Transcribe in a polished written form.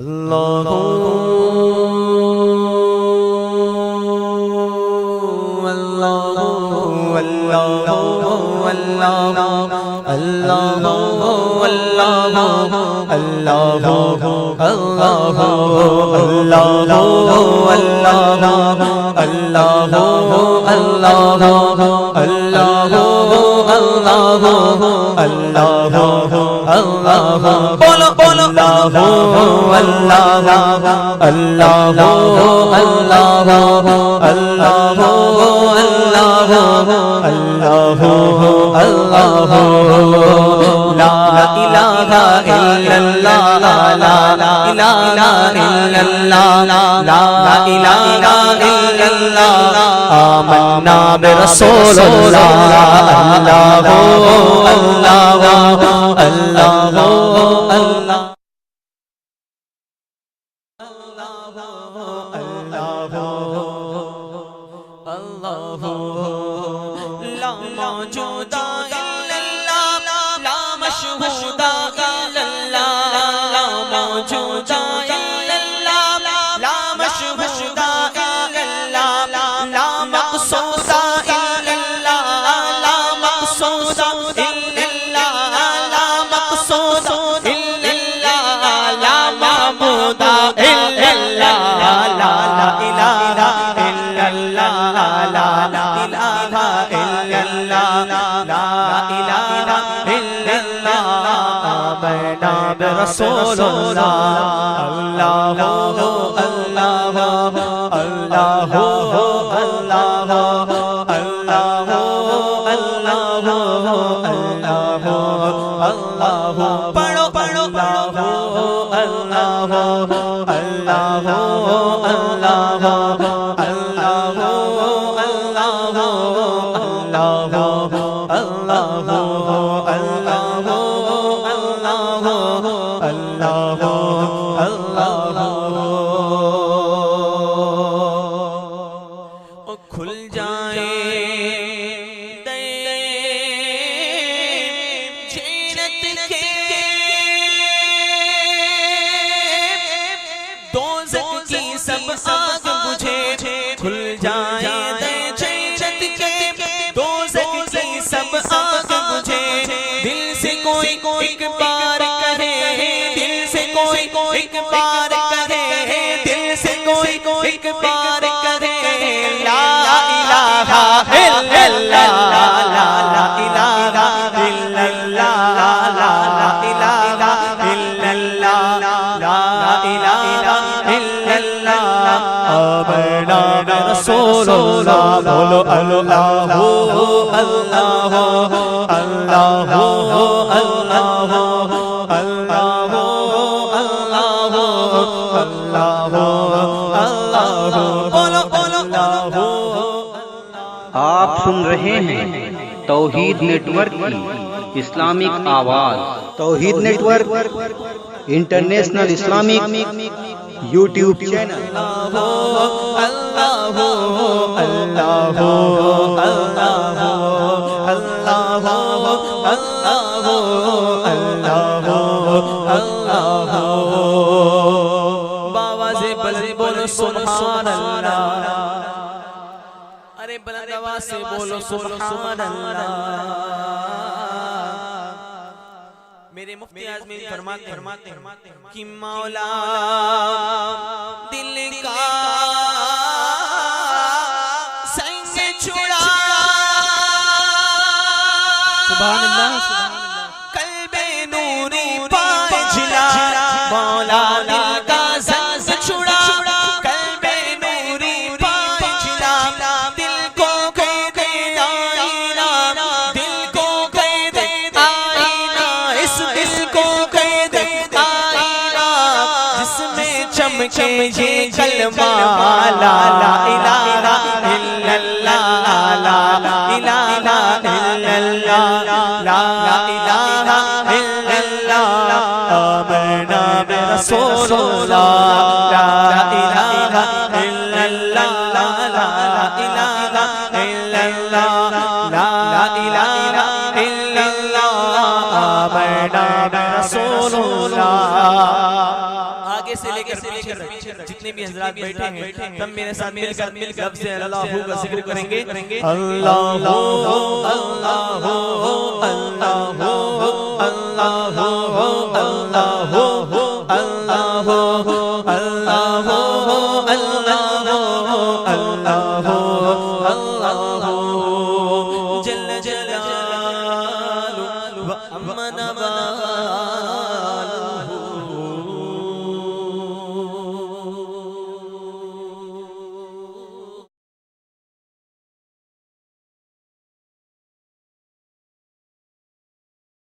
اللہ بولو بولو اللہ اللہ اللہ اللہ اللہ اللہ لا الہ الا اللہ لا الہ الا اللہ لا الہ الا اللہ آمنا برسول اللہ اللہ اللہ اللہ اللہ رسول اللہ اللہ اللہ اللہ اللہ اللہ اللہ اللہ پڑھو پڑھو اللہ اللہ اللہ اللہ ایک بار کرے دل سے کوئی ایک بار کرے لا الہ الا اللہ لا الہ الا اللہ لا الہ الا اللہ لا الہ الا اللہ آمنا برسول اللہ بولو اللہ اللہ اللہ آپ سن رہے ہیں توحید نیٹ ورک کی Islamic Awaz Tauheed network international Islamic YouTube channel بابا سے بولو سبحان اللہ ارے بلند آواز سے بولو سبحان اللہ میرے مفتی اعظمی فرماتے ہیں کہ مولا دل کا سنگ چھڑا سبحان اللہ قلب نوری پائے جلا مولا دل کا سنگ چھڑا قلب نوری پائے جلا دل کو قید آئینہ دل کو قید آئینہ اس دل کو قید آئینہ جس میں چمکے یہ کلمہ لا الہ الا اللہ لا الہ الا اللہ لا الہ الا اللہ آمنا برسول اللہ لا الہ الا اللہ لا الہ الا اللہ لا الہ الا اللہ آمنا برسول اللہ آگے سے لے کر پیچھے تک جتنے بھی حضرات بیٹھے ہیں تم میرے ساتھ مل کر لفظ اللہ کا ذکر کریں گے اللہ اللہ